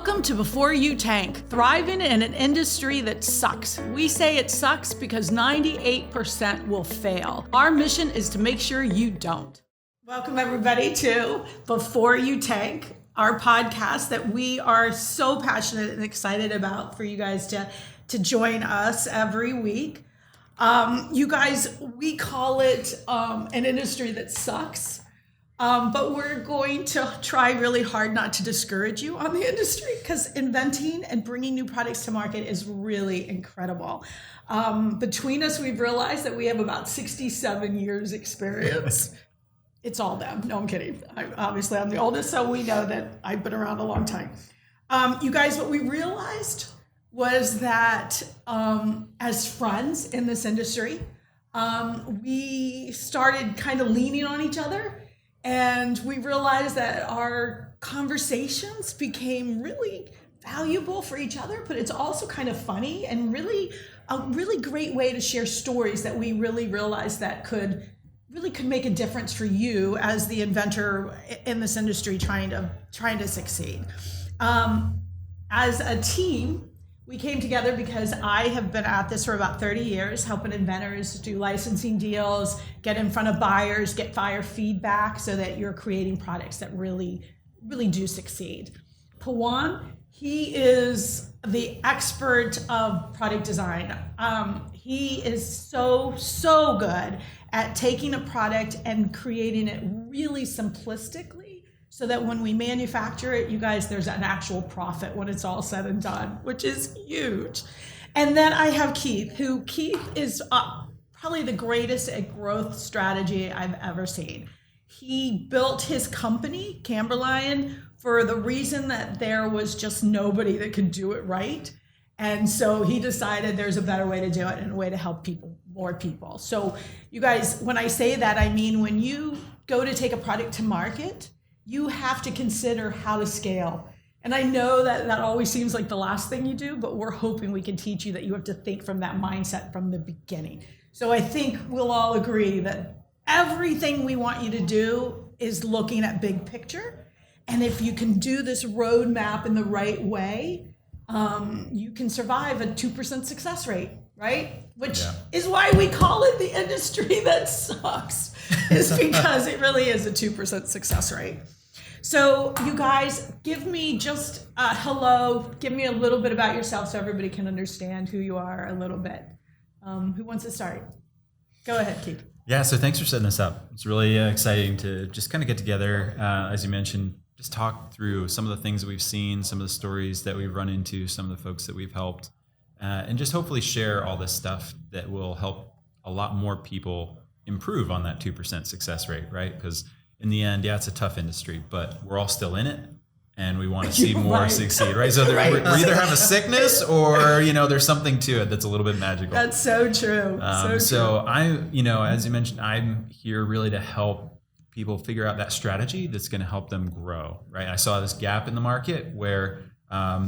Welcome to Before You Tank, thriving in an industry that sucks. We say it sucks because 98% will fail. Our mission is to make sure you don't. Welcome everybody to Before You Tank, our podcast that we are so passionate and excited about for you guys to join us every week. You guys, we call it an industry that sucks. But we're going to try really hard not to discourage you on the industry because inventing and bringing new products to market is really incredible. Between us, we've realized that we have about 67 years experience. It's all them. No, I'm kidding. Obviously, I'm the oldest, so we know that I've been around a long time. You guys, what we realized was that as friends in this industry, we started kind of leaning on each other. And we realized that our conversations became really valuable for each other, but it's also kind of funny and really a really great way to share stories that we really realized that could make a difference for you as the inventor in this industry trying to succeed. As a team, we came together because I have been at this for about 30 years, helping inventors do licensing deals, get in front of buyers, get buyer feedback so that you're creating products that really, really do succeed. Pawan, he is the expert of product design. He is so good at taking a product and creating it really simplistically, so that when we manufacture it, you guys, there's an actual profit when it's all said and done, which is huge. And then I have Keith is probably the greatest at growth strategy I've ever seen. He built his company, Camberlion, for the reason that there was just nobody that could do it right. And so he decided there's a better way to do it and a way to help more people. So you guys, when I say that, I mean, when you go to take a product to market, you have to consider how to scale. And I know that always seems like the last thing you do, but we're hoping we can teach you that you have to think from that mindset from the beginning. So I think we'll all agree that everything we want you to do is looking at big picture. And if you can do this roadmap in the right way, you can survive a 2% success rate, right? Which is why we call it the industry that sucks, is because it really is a 2% success rate. So you guys, give me just a hello, give me a little bit about yourself so everybody can understand who you are a little bit. Who wants to start? Go ahead, Keith. Yeah, so thanks for setting this up. It's really exciting to just kind of get together, as you mentioned, just talk through some of the things that we've seen, some of the stories that we've run into, some of the folks that we've helped, and just hopefully share all this stuff that will help a lot more people improve on that 2% success rate, right? Because in the end, it's a tough industry, but we're all still in it, and we want to see more succeed, right? So we either have a sickness or, there's something to it that's a little bit magical. That's so true. So I, as you mentioned, I'm here really to help people figure out that strategy that's going to help them grow, right? I saw this gap in the market where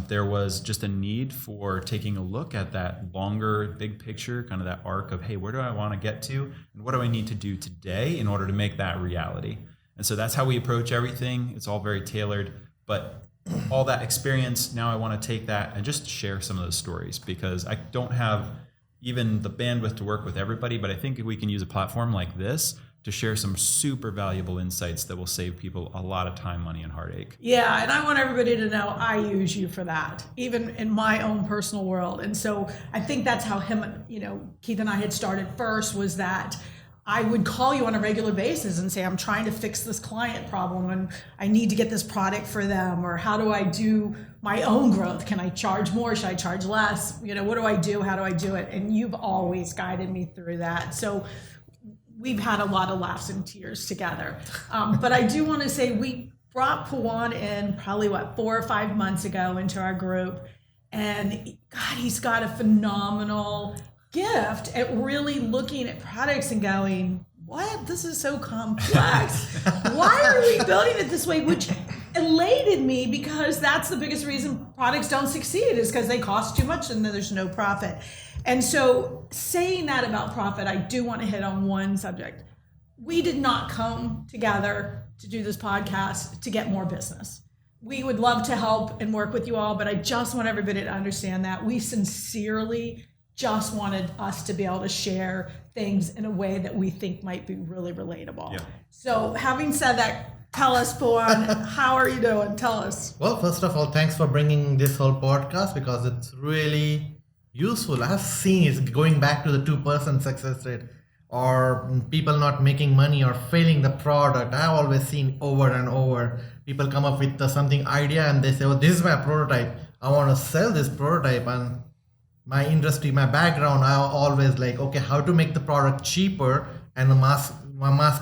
there was just a need for taking a look at that longer, big picture, kind of that arc of, hey, where do I want to get to? And what do I need to do today in order to make that reality? And so that's how we approach everything. It's all very tailored, but all that experience, now I want to take that and just share some of those stories, because I don't have even the bandwidth to work with everybody, but I think we can use a platform like this to share some super valuable insights that will save people a lot of time, money, and heartache. Yeah, and I want everybody to know I use you for that, even in my own personal world. And so I think that's how Keith and I had started first, was that I would call you on a regular basis and say, I'm trying to fix this client problem and I need to get this product for them, or how do I do my own growth? Can I charge more? Should I charge less? What do I do? How do I do it? And you've always guided me through that. So we've had a lot of laughs and tears together. But I do want to say we brought Pawan in probably 4 or 5 months ago into our group. And God, he's got a phenomenal gift at really looking at products and going, what? This is so complex. Why are we building it this way? Which elated me, because that's the biggest reason products don't succeed, is because they cost too much and then there's no profit. And so saying that about profit, I do want to hit on one subject. We did not come together to do this podcast to get more business. we would love to help and work with you all, but I just want everybody to understand that we sincerely just wanted us to be able to share things in a way that we think might be really relatable. Yeah. So having said that, tell us, Pawan, how are you doing? Tell us. Well, first of all, thanks for bringing this whole podcast because it's really useful. I've seen it going back to the 2% success rate or people not making money or failing the product. I've always seen over and over people come up with something idea and they say, oh, this is my prototype. I want to sell this prototype. And my industry, my background, I always like, okay, how to make the product cheaper and the mass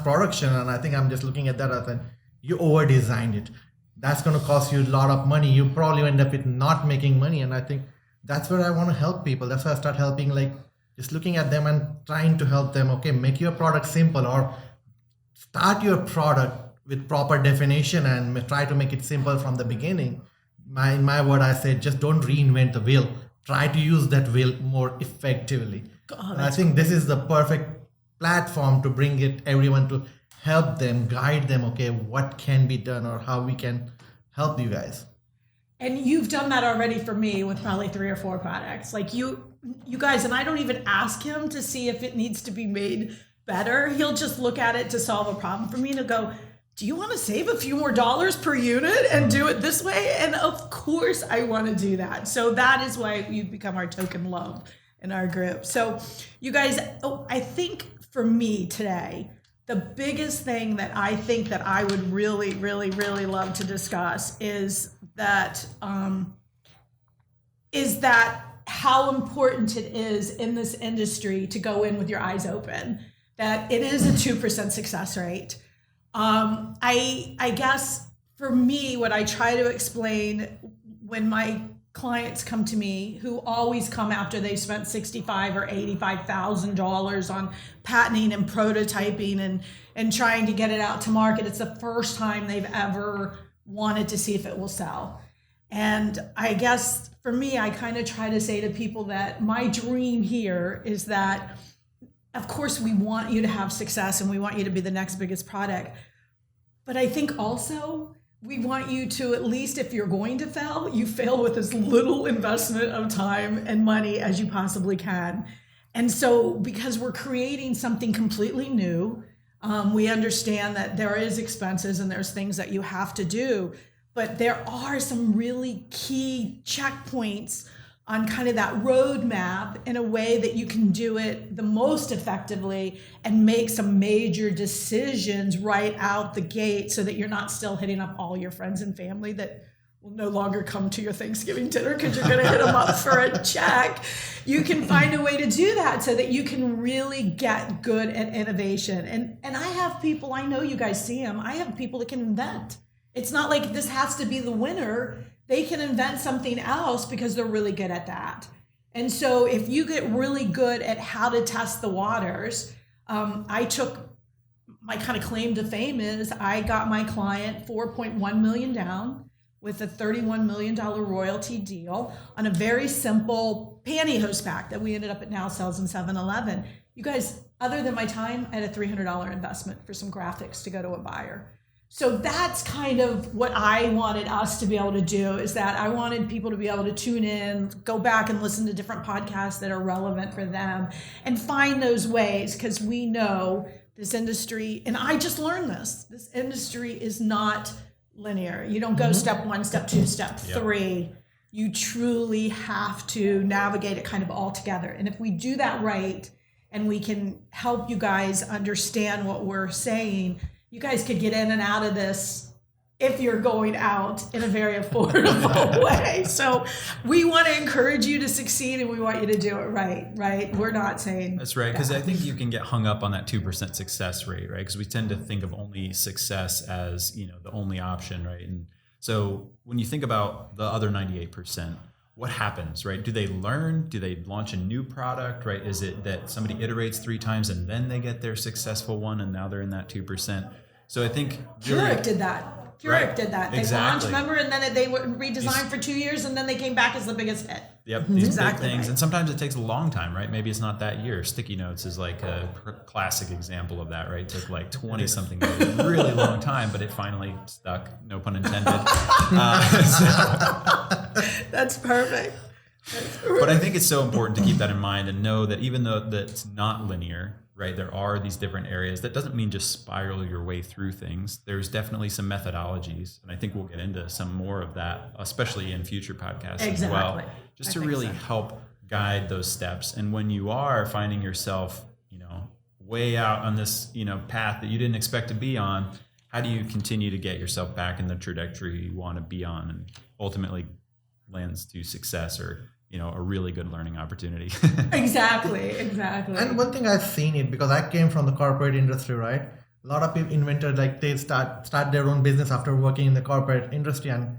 production. And I think I'm just looking at that as you over designed it. That's going to cost you a lot of money. You probably end up with not making money. And I think that's where I want to help people. That's why I start helping, like just looking at them and trying to help them. Okay, make your product simple or start your product with proper definition and try to make it simple from the beginning. In my word, I say, just don't reinvent the wheel. Try to use that wheel more effectively. And I think this is the perfect platform to bring everyone to help them, guide them, okay, what can be done or how we can help you guys. And you've done that already for me with probably 3 or 4 products. Like you guys, and I don't even ask him to see if it needs to be made better. He'll just look at it to solve a problem for me and he'll go, do you want to save a few more dollars per unit and do it this way? And of course I want to do that. So that is why you've become our token love in our group. So you guys, I think for me today, the biggest thing that I think that I would really, really, really love to discuss is that how important it is in this industry to go in with your eyes open, that it is a 2% success rate. I guess for me, what I try to explain when my clients come to me, who always come after they've spent $65,000 or $85,000 on patenting and prototyping and trying to get it out to market, it's the first time they've ever wanted to see if it will sell. And I guess for me, I kind of try to say to people that my dream here is that, of course, we want you to have success and we want you to be the next biggest product. But I think also we want you to, at least if you're going to fail, you fail with as little investment of time and money as you possibly can. And so because we're creating something completely new, we understand that there is expenses and there's things that you have to do, but there are some really key checkpoints on kind of that roadmap in a way that you can do it the most effectively and make some major decisions right out the gate so that you're not still hitting up all your friends and family that will no longer come to your Thanksgiving dinner because you're going to hit them up for a check. You can find a way to do that so that you can really get good at innovation. And I have people, I know you guys see them, I have people that can invent. It's not like this has to be the winner. They can invent something else because they're really good at that. And so if you get really good at how to test the waters, I took my kind of claim to fame is I got my client $4.1 million down with a $31 million royalty deal on a very simple pantyhose pack that we ended up at now sells in 7-Eleven. You guys, other than my time, I had a $300 investment for some graphics to go to a buyer. So that's kind of what I wanted us to be able to do, is that I wanted people to be able to tune in, go back and listen to different podcasts that are relevant for them and find those ways, because we know this industry, and I just learned this industry is not linear. You don't go step 1, step 2, step 3. You truly have to navigate it kind of all together. And if we do that right, and we can help you guys understand what we're saying, you guys could get in and out of this if you're going out in a very affordable way. So we want to encourage you to succeed and we want you to do it right? We're not saying that's right, because I think you can get hung up on that 2% success rate, right? Because we tend to think of only success as, the only option, right? And so when you think about the other 98%, what happens, right? Do they learn? Do they launch a new product, right? Is it that somebody iterates 3 times and then they get their successful one and now they're in that 2%? So I think Keurig did that. Keurig did that. They launched, Exactly. remember, and then they were redesigned for 2 years, and then they came back as the biggest hit. Yep, these Exactly big things, right. and sometimes it takes a long time, right? Maybe it's not that year. Sticky notes is like a classic example of that, right? It took like 20 something years, really long time, but it finally stuck. No pun intended. That's perfect. But I think it's so important to keep that in mind and know that even though that's not linear, right, there are these different areas. That doesn't mean just spiral your way through things. There's definitely some methodologies, and I think we'll get into some more of that, especially in future podcasts as well, just to really help guide those steps. And when you are finding yourself, way out on this, path that you didn't expect to be on, how do you continue to get yourself back in the trajectory you want to be on and ultimately lands to success or a really good learning opportunity? Exactly. And one thing I've seen it because I came from the corporate industry, right? A lot of people invented like they start their own business after working in the corporate industry, and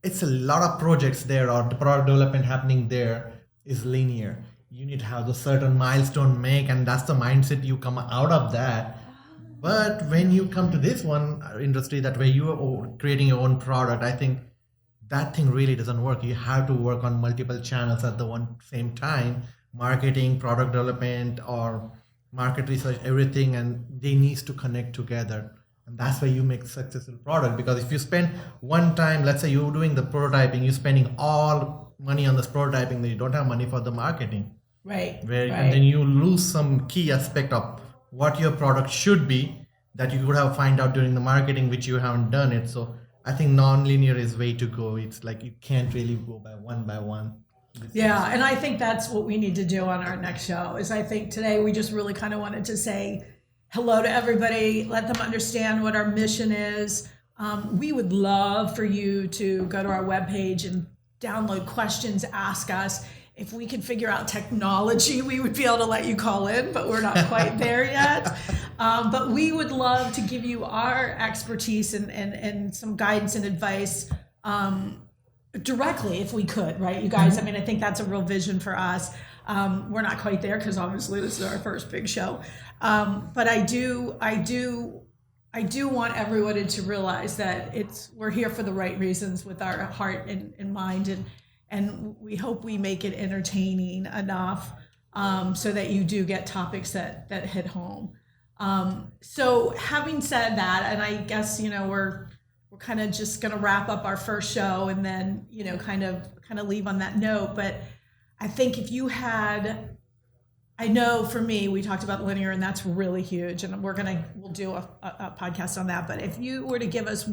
it's a lot of projects there or the product development happening there is linear. You need to have the certain milestone make, and that's the mindset you come out of that. But when you come to this one industry that where you are creating your own product, I think that thing really doesn't work. You have to work on multiple channels at the same time, marketing, product development, or market research, everything, and they needs to connect together. And that's why you make successful product. Because if you spend one time, let's say you're doing the prototyping, you're spending all money on this prototyping, then you don't have money for the marketing. Right. And then you lose some key aspect of what your product should be that you could have find out during the marketing, which you haven't done it. So I think non-linear is way to go. It's like you can't really go by one. Yeah, and I think that's what we need to do on our next show. Is I think today we just really kind of wanted to say hello to everybody, let them understand what our mission is. We would love for you to go to our webpage and download questions, ask us. If we could figure out technology, we would be able to let you call in, but we're not quite there yet. But we would love to give you our expertise and some guidance and advice directly if we could, right? You guys, I mean, I think that's a real vision for us. We're not quite there because obviously this is our first big show. But I do want everybody to realize that we're here for the right reasons with our heart and mind, and we hope we make it entertaining enough so that you do get topics that hit home. So having said that, and I guess we're kind of just going to wrap up our first show and then kind of leave on that note. But I think if you had, I know for me, we talked about linear, and that's really huge, and we'll do a podcast on that. But if you were to give us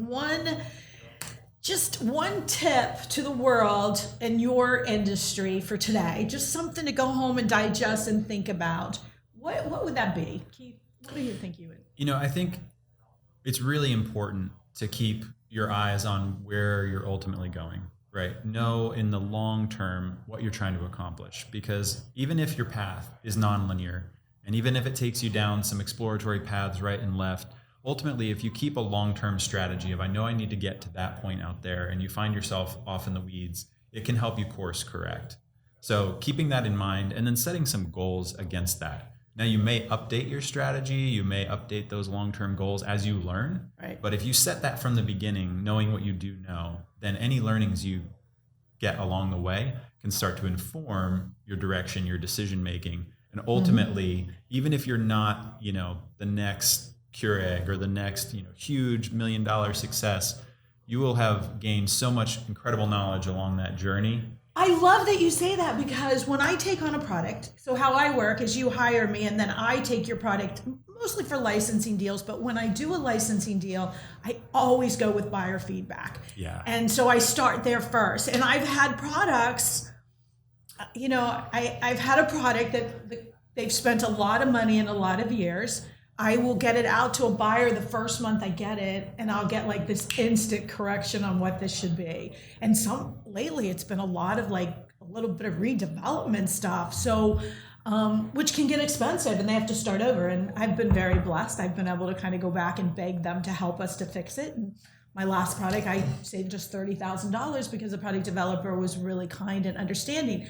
just one tip to the world in your industry for today, just something to go home and digest and think about, what would that be? Keith, what do you think you would? I think it's really important to keep your eyes on where you're ultimately going, right? Know in the long term what you're trying to accomplish, because even if your path is nonlinear, and even if it takes you down some exploratory paths right and left, ultimately, if you keep a long-term strategy of, I know I need to get to that point out there, and you find yourself off in the weeds, it can help you course correct. So keeping that in mind and then setting some goals against that. Now, you may update your strategy, you may update those long-term goals as you learn, right. But if you set that from the beginning, knowing what you do know, then any learnings you get along the way can start to inform your direction, your decision-making, and ultimately, even if you're not, the next Keurig or the next huge $1 million success, you will have gained so much incredible knowledge along that journey. I love that you say that, because when I take on a product, so how I work is you hire me and then I take your product mostly for licensing deals, but when I do a licensing deal, I always go with buyer feedback. Yeah. And so I start there first. And I've had products, I've had a product that they've spent a lot of money and a lot of years. I will get it out to a buyer the first month I get it, and I'll get like this instant correction on what this should be. And lately it's been a lot of like a little bit of redevelopment stuff. So, which can get expensive and they have to start over. And I've been very blessed. I've been able to kind of go back and beg them to help us to fix it. And my last product, I saved just $30,000 because the product developer was really kind and understanding.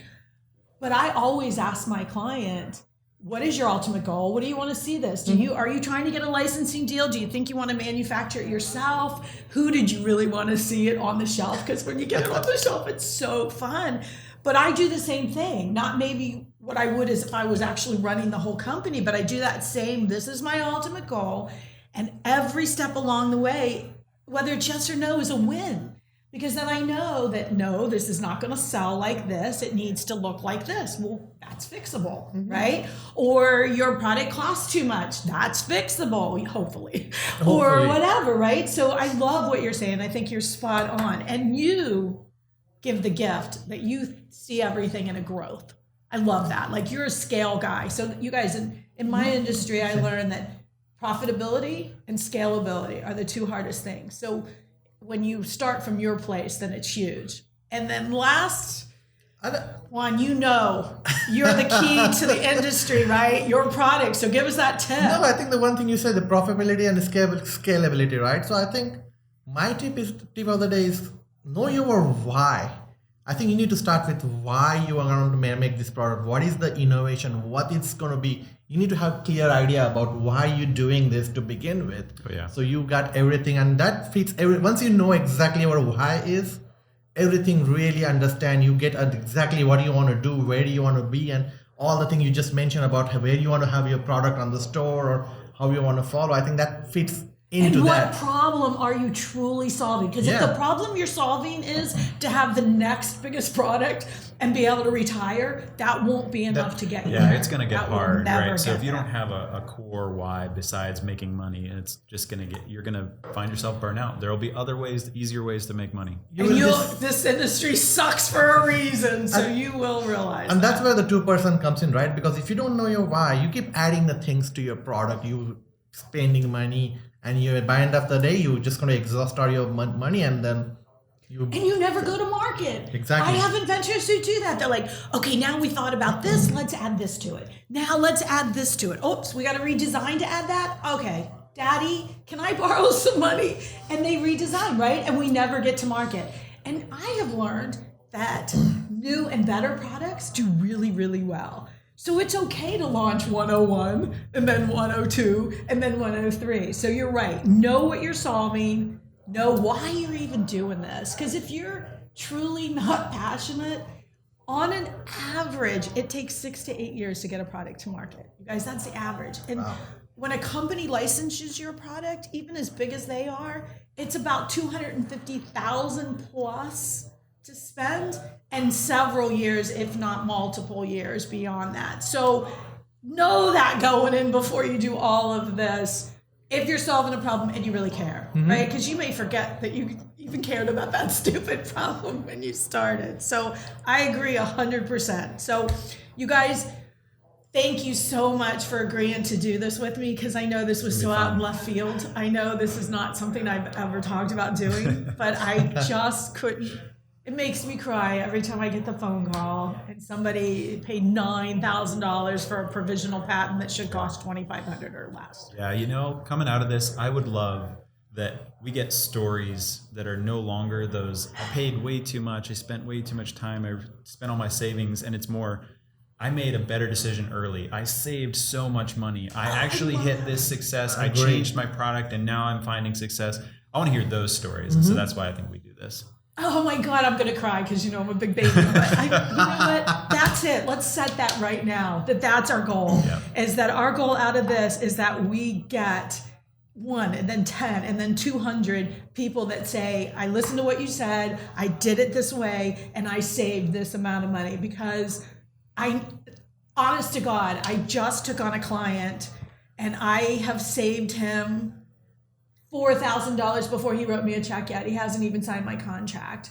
But I always ask my client, what is your ultimate goal? What do you want to see this? Are you trying to get a licensing deal? Do you think you want to manufacture it yourself? Who did you really want to see it on the shelf? Because when you get it on the shelf, it's so fun. But I do the same thing. Not maybe what I would as if I was actually running the whole company, but I do that same, this is my ultimate goal. And every step along the way, whether it's yes or no, is a win. Because then I know that, no, this is not going to sell like this. It needs to look like this. Well, that's fixable, right? Or your product costs too much. That's fixable, hopefully. Or whatever, right? So I love what you're saying. I think you're spot on. And you give the gift that you see everything in a growth. I love that. Like, you're a scale guy. So you guys, in my industry, I learned that profitability and scalability are the two hardest things. So when you start from your place, then it's huge. And then last one, you're the key to the industry, right? Your product. So give us that tip. No, I think the one thing you said, the profitability and the scalability, right? So I think my tip of the day is know your why. I think you need to start with why you are going to make this product. What is the innovation? What it's going to be? You need to have a clear idea about why you're doing this to begin with. Oh, yeah. So you got everything, and that fits once you know exactly what why is, everything really understand. You get exactly what you want to do, where do you want to be, and all the things you just mentioned about where you want to have your product on the store or how you want to follow. I think that fits into and what that. problem are you truly solving? Because if the problem you're solving is to have the next biggest product and be able to retire, that won't be enough to get you there. It's going to get That hard, will never right? So get if you there. don't have a core why besides making money, it's just going to you're going to find yourself burnt out. There will be other ways, easier ways to make money. This industry sucks for a reason, so you will realize And that's where the 2% comes in, right? Because if you don't know your why, you keep adding the things to your product, you spending money, and you by end of the day, you're just going to exhaust all your money, and then you never go to market. Exactly. I have inventors who do that. They're like, okay, now we thought about this, let's add this to it. Now let's add this to it. Oops, we got to redesign to add that? Okay, Daddy, can I borrow some money? And they redesign, right? And we never get to market. And I have learned that new and better products do really, really well. So it's okay to launch 101 and then 102 and then 103. So you're right. Know what you're solving. Know why you're even doing this. Because if you're truly not passionate, on an average, it takes 6 to 8 years to get a product to market. You guys, that's the average. And when a company licenses your product, even as big as they are, it's about $250,000 plus to spend, and several years, if not multiple years beyond that. So know that going in before you do all of this, if you're solving a problem and you really care, right? Because you may forget that you even cared about that stupid problem when you started. So I agree 100%. So you guys, thank you so much for agreeing to do this with me, because I know this was so out in left field. I know this is not something I've ever talked about doing, but I just couldn't. It makes me cry every time I get the phone call and somebody paid $9,000 for a provisional patent that should cost $2,500 or less. Yeah, coming out of this, I would love that we get stories that are no longer those, I paid way too much, I spent way too much time, I spent all my savings, and it's more, I made a better decision early. I saved so much money. I actually hit this success. I changed my product, and now I'm finding success. I want to hear those stories, and so that's why I think we do this. Oh my God, I'm going to cry because, I'm a big baby. But you know what? That's it. Let's set that right now. That's our goal. Yeah. Is that our goal out of this is that we get 1 and then 10 and then 200 people that say, I listened to what you said, I did it this way, and I saved this amount of money. Because honest to God, I just took on a client and I have saved him $4,000 before he wrote me a check yet. He hasn't even signed my contract.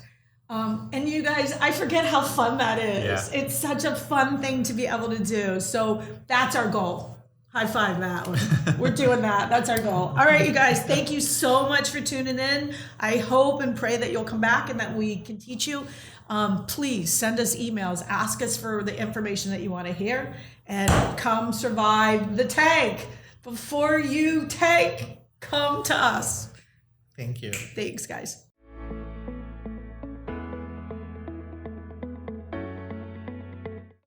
And you guys, I forget how fun that is. Yeah. It's such a fun thing to be able to do. So that's our goal. High five that one. We're doing that. That's our goal. All right, you guys, thank you so much for tuning in. I hope and pray that you'll come back and that we can teach you. Please send us emails. Ask us for the information that you want to hear. And come survive the tank. Before you tank, come to us. Thank you. Thanks, guys.